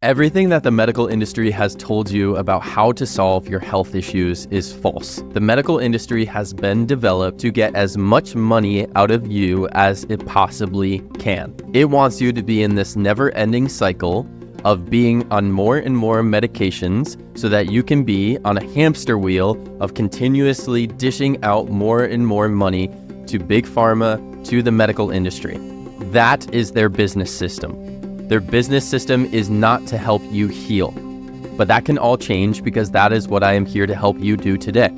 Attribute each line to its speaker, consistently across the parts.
Speaker 1: Everything that the medical industry has told you about how to solve your health issues is false. The medical industry has been developed to get as much money out of you as it possibly can. It wants you to be in this never-ending cycle of being on more and more medications so that you can be on a hamster wheel of continuously dishing out more and more money to big pharma, to the medical industry. That is their business system. Their business system is not to help you heal. But that can all change, because that is what I am here to help you do today,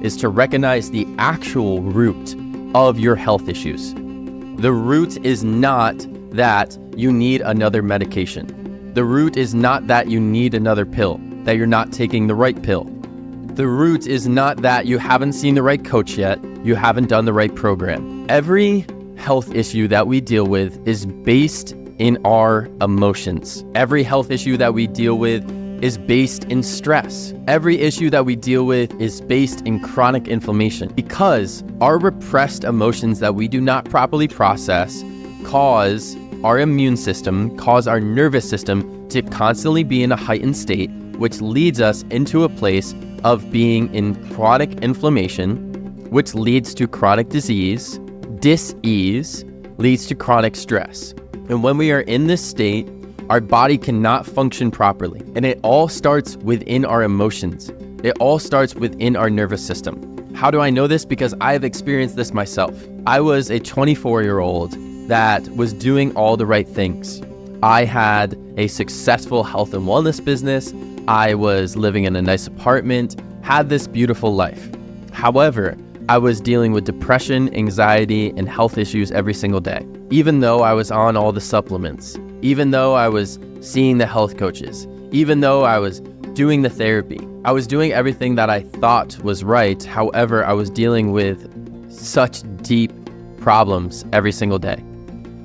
Speaker 1: is to recognize the actual root of your health issues. The root is not that you need another medication. The root is not that you need another pill, that you're not taking the right pill. The root is not that you haven't seen the right coach yet, you haven't done the right program. Every health issue that we deal with is based in our emotions. Every health issue that we deal with is based in stress. Every issue that we deal with is based in chronic inflammation, because our repressed emotions that we do not properly process cause our immune system, cause our nervous system to constantly be in a heightened state, which leads us into a place of being in chronic inflammation, which leads to chronic disease. Dis-ease leads to chronic stress. And when we are in this state, our body cannot function properly. And it all starts within our emotions. It all starts within our nervous system. How do I know this? Because I've experienced this myself. I was a 24-year-old that was doing all the right things. I had a successful health and wellness business. I was living in a nice apartment, had this beautiful life. However, I was dealing with depression, anxiety, and health issues every single day. Even though I was on all the supplements, even though I was seeing the health coaches, even though I was doing the therapy, I was doing everything that I thought was right. However, I was dealing with such deep problems every single day.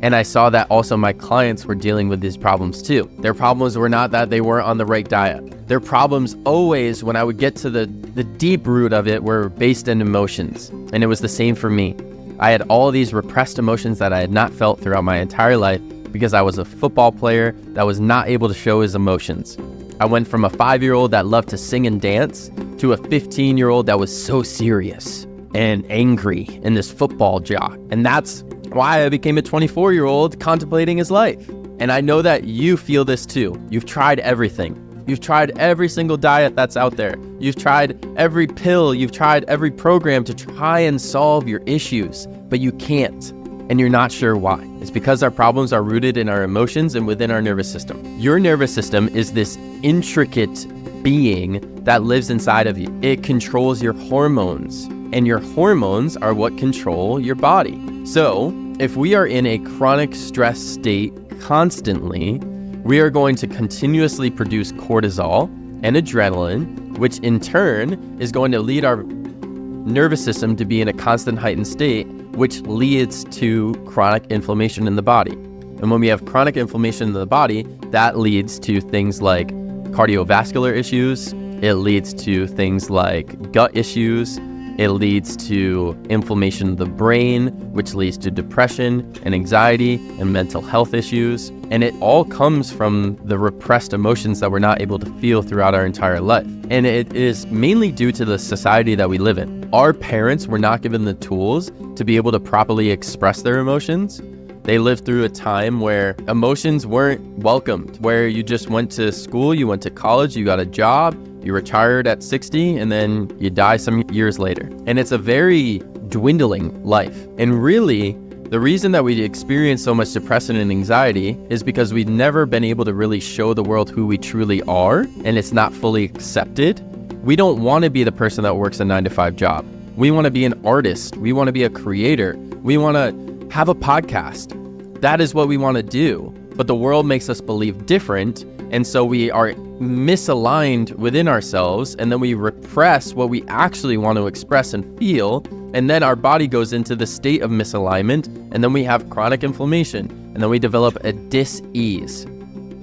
Speaker 1: And I saw that also my clients were dealing with these problems too. Their problems were not that they weren't on the right diet. Their problems always, when I would get to the deep root of it, were based in emotions. And it was the same for me. I had all these repressed emotions that I had not felt throughout my entire life, because I was a football player that was not able to show his emotions. I went from a 5-year-old that loved to sing and dance to a 15-year-old that was so serious and angry in this football jock. And that's why I became a 24-year-old contemplating his life. And I know that you feel this too. You've tried everything. You've tried every single diet that's out there. You've tried every pill. You've tried every program to try and solve your issues, but you can't. And you're not sure why. It's because our problems are rooted in our emotions and within our nervous system. Your nervous system is this intricate being that lives inside of you. It controls your hormones, and your hormones are what control your body. So if we are in a chronic stress state constantly, we are going to continuously produce cortisol and adrenaline, which in turn is going to lead our nervous system to be in a constant heightened state, which leads to chronic inflammation in the body. And when we have chronic inflammation in the body, that leads to things like cardiovascular issues. It leads to things like gut issues. It leads to inflammation of the brain, which leads to depression and anxiety and mental health issues. And it all comes from the repressed emotions that we're not able to feel throughout our entire life. And it is mainly due to the society that we live in. Our parents were not given the tools to be able to properly express their emotions. They lived through a time where emotions weren't welcomed, where you just went to school, you went to college, you got a job, you retired at 60, and then you die some years later. And it's a very dwindling life. And really, the reason that we experience so much depression and anxiety is because we've never been able to really show the world who we truly are, and it's not fully accepted. We don't want to be the person that works a 9-to-5 job. We want to be an artist. We want to be a creator. We want to have a podcast. That is what we want to do. But the world makes us believe different. And so we are misaligned within ourselves, and then we repress what we actually want to express and feel. And then our body goes into the state of misalignment, and then we have chronic inflammation, and then we develop a dis-ease.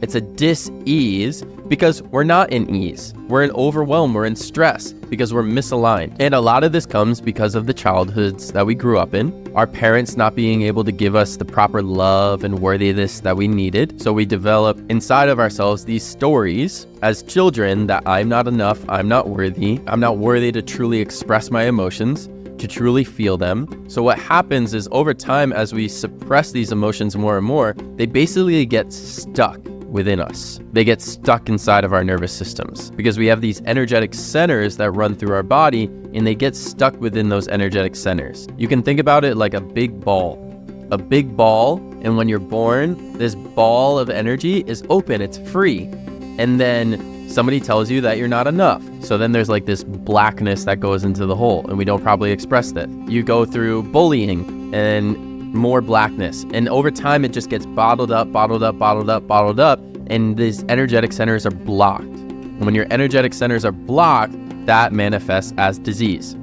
Speaker 1: It's a dis-ease because we're not in ease. We're in overwhelm, we're in stress because we're misaligned. And a lot of this comes because of the childhoods that we grew up in, our parents not being able to give us the proper love and worthiness that we needed. So we develop inside of ourselves these stories as children that I'm not enough, I'm not worthy to truly express my emotions, to truly feel them. So what happens is over time, as we suppress these emotions more and more, they basically get stuck within us. They get stuck inside of our nervous systems because we have these energetic centers that run through our body, and they get stuck within those energetic centers. You can think about it like a big ball. And when you're born, this ball of energy is open, it's free. And then somebody tells you that you're not enough. So then there's like this blackness that goes into the hole, and we don't probably express that. You go through bullying and more blackness. And over time, it just gets bottled up, and these energetic centers are blocked. And when your energetic centers are blocked, that manifests as disease.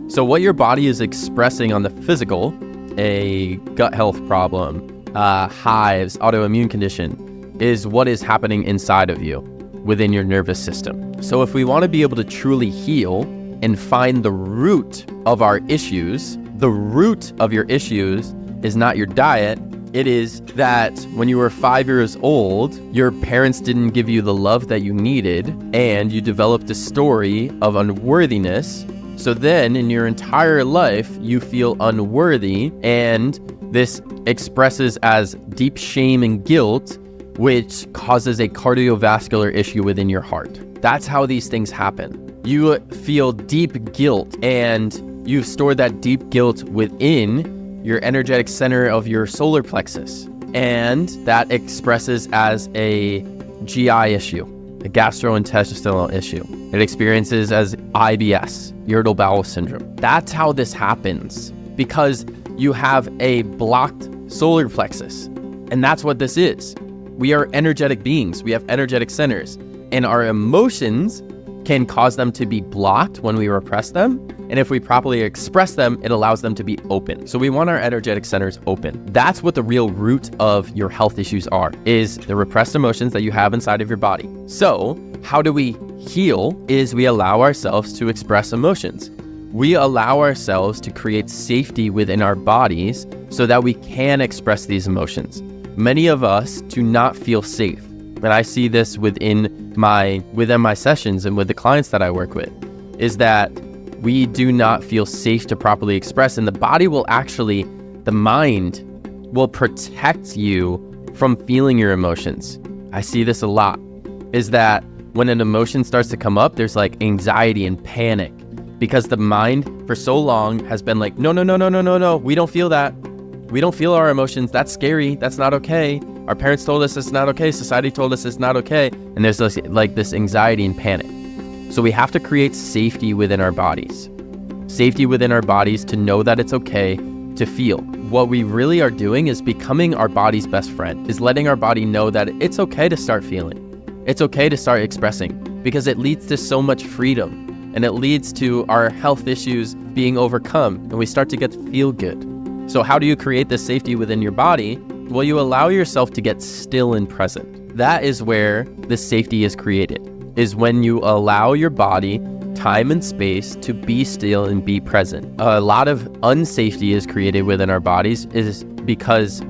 Speaker 1: So what your body is expressing on the physical, a gut health problem, hives, autoimmune condition, is what is happening inside of you within your nervous system. So if we want to be able to truly heal and find the root of our issues, the root of your issues is not your diet. It is that when you were 5 years old, your parents didn't give you the love that you needed, and you developed a story of unworthiness. So then in your entire life, you feel unworthy, and this expresses as deep shame and guilt, which causes a cardiovascular issue within your heart. That's how these things happen. You feel deep guilt, and you've stored that deep guilt within your energetic center of your solar plexus. And that expresses as a GI issue, a gastrointestinal issue. It experiences as IBS, irritable bowel syndrome. That's how this happens, because you have a blocked solar plexus. And that's what this is. We are energetic beings. We have energetic centers, and our emotions can cause them to be blocked when we repress them. And if we properly express them, it allows them to be open. So we want our energetic centers open. That's what the real root of your health issues are, is the repressed emotions that you have inside of your body. So how do we heal? Is we allow ourselves to express emotions. We allow ourselves to create safety within our bodies so that we can express these emotions. Many of us do not feel safe. And I see this within my sessions and with the clients that I work with, is that we do not feel safe to properly express. And the mind will protect you from feeling your emotions. I see this a lot, is that when an emotion starts to come up, there's like anxiety and panic, because the mind for so long has been like, no, we don't feel that. We don't feel our emotions. That's scary. That's not okay. Our parents told us it's not okay. Society told us it's not okay. And there's this anxiety and panic. So we have to create safety within our bodies. Safety within our bodies to know that it's okay to feel. What we really are doing is becoming our body's best friend, is letting our body know that it's okay to start feeling. It's okay to start expressing, because it leads to so much freedom, and it leads to our health issues being overcome, and we start to get to feel good. So how do you create this safety within your body? Well, you allow yourself to get still and present. That is where the safety is created, is when you allow your body time and space to be still and be present. A lot of unsafety is created within our bodies is because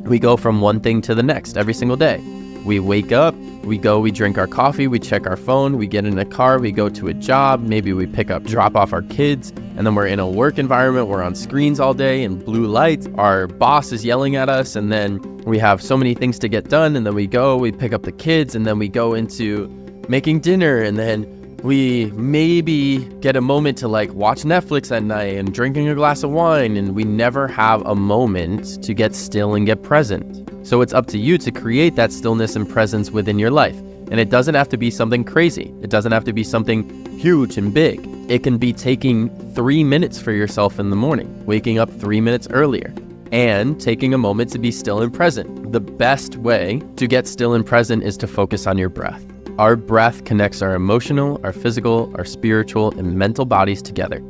Speaker 1: we go from one thing to the next every single day. We wake up, we drink our coffee, we check our phone, we get in a car, we go to a job, maybe we drop off our kids, and then we're in a work environment, we're on screens all day and blue lights, our boss is yelling at us, and then we have so many things to get done, and then we pick up the kids, and then we go into making dinner, and then we maybe get a moment to watch Netflix at night and drinking a glass of wine, and we never have a moment to get still and get present. So it's up to you to create that stillness and presence within your life. And it doesn't have to be something crazy. It doesn't have to be something huge and big. It can be taking 3 minutes for yourself in the morning, waking up 3 minutes earlier, and taking a moment to be still and present. The best way to get still and present is to focus on your breath. Our breath connects our emotional, our physical, our spiritual, and mental bodies together.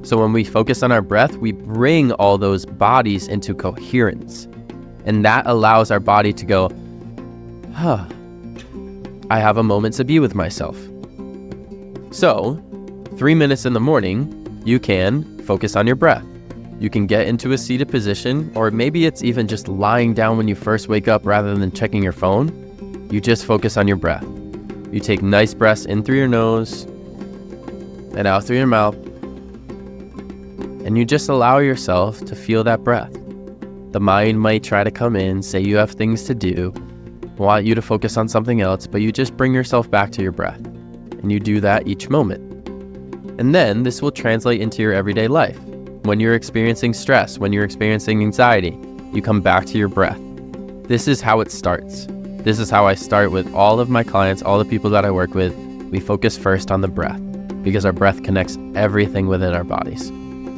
Speaker 1: So when we focus on our breath, we bring all those bodies into coherence. And that allows our body to go, I have a moment to be with myself. So, 3 minutes in the morning, you can focus on your breath. You can get into a seated position, or maybe it's even just lying down when you first wake up rather than checking your phone. You just focus on your breath. You take nice breaths in through your nose and out through your mouth, and you just allow yourself to feel that breath. The mind might try to come in, say you have things to do, want you to focus on something else, but you just bring yourself back to your breath, and you do that each moment. And then this will translate into your everyday life. When you're experiencing stress, when you're experiencing anxiety, you come back to your breath. This is how it starts. This is how I start with all of my clients, all the people that I work with. We focus first on the breath because our breath connects everything within our bodies.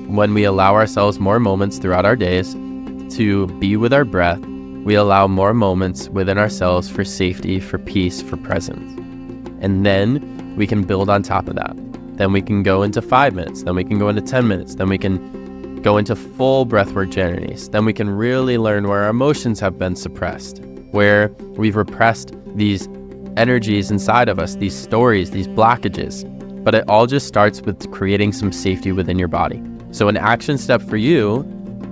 Speaker 1: When we allow ourselves more moments throughout our days to be with our breath, we allow more moments within ourselves for safety, for peace, for presence. And then we can build on top of that. Then we can go into 5 minutes, then we can go into 10 minutes, then we can go into full breathwork journeys. Then we can really learn where our emotions have been suppressed, where we've repressed these energies inside of us, these stories, these blockages. But it all just starts with creating some safety within your body. So an action step for you,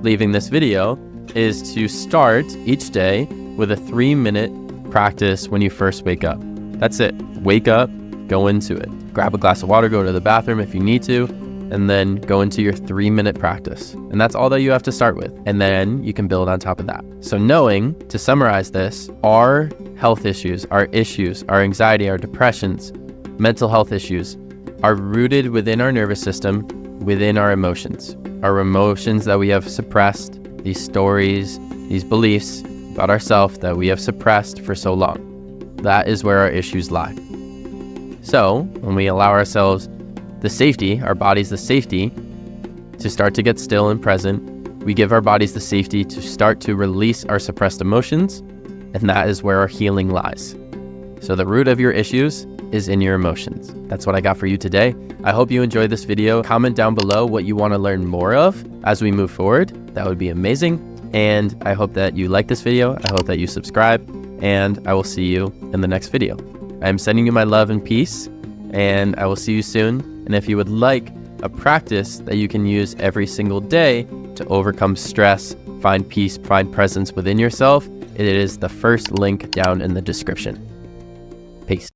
Speaker 1: leaving this video, is to start each day with a 3-minute practice when you first wake up. That's it. Wake up, go into it. Grab a glass of water, go to the bathroom if you need to, and then go into your 3-minute practice. And that's all that you have to start with. And then you can build on top of that. So knowing, to summarize this, our health issues, our anxiety, our depressions, mental health issues are rooted within our nervous system, within our emotions. Our emotions that we have suppressed, these stories, these beliefs about ourselves that we have suppressed for so long. That is where our issues lie. So when we allow ourselves the safety, our bodies the safety to start to get still and present, we give our bodies the safety to start to release our suppressed emotions, and that is where our healing lies. So the root of your issues is in your emotions. That's what I got for you today. I hope you enjoyed this video. Comment down below what you want to learn more of as we move forward. That would be amazing. And I hope that you like this video. I hope that you subscribe, and I will see you in the next video. I'm sending you my love and peace, and I will see you soon. And if you would like a practice that you can use every single day to overcome stress, find peace, find presence within yourself, it is the first link down in the description. Peace.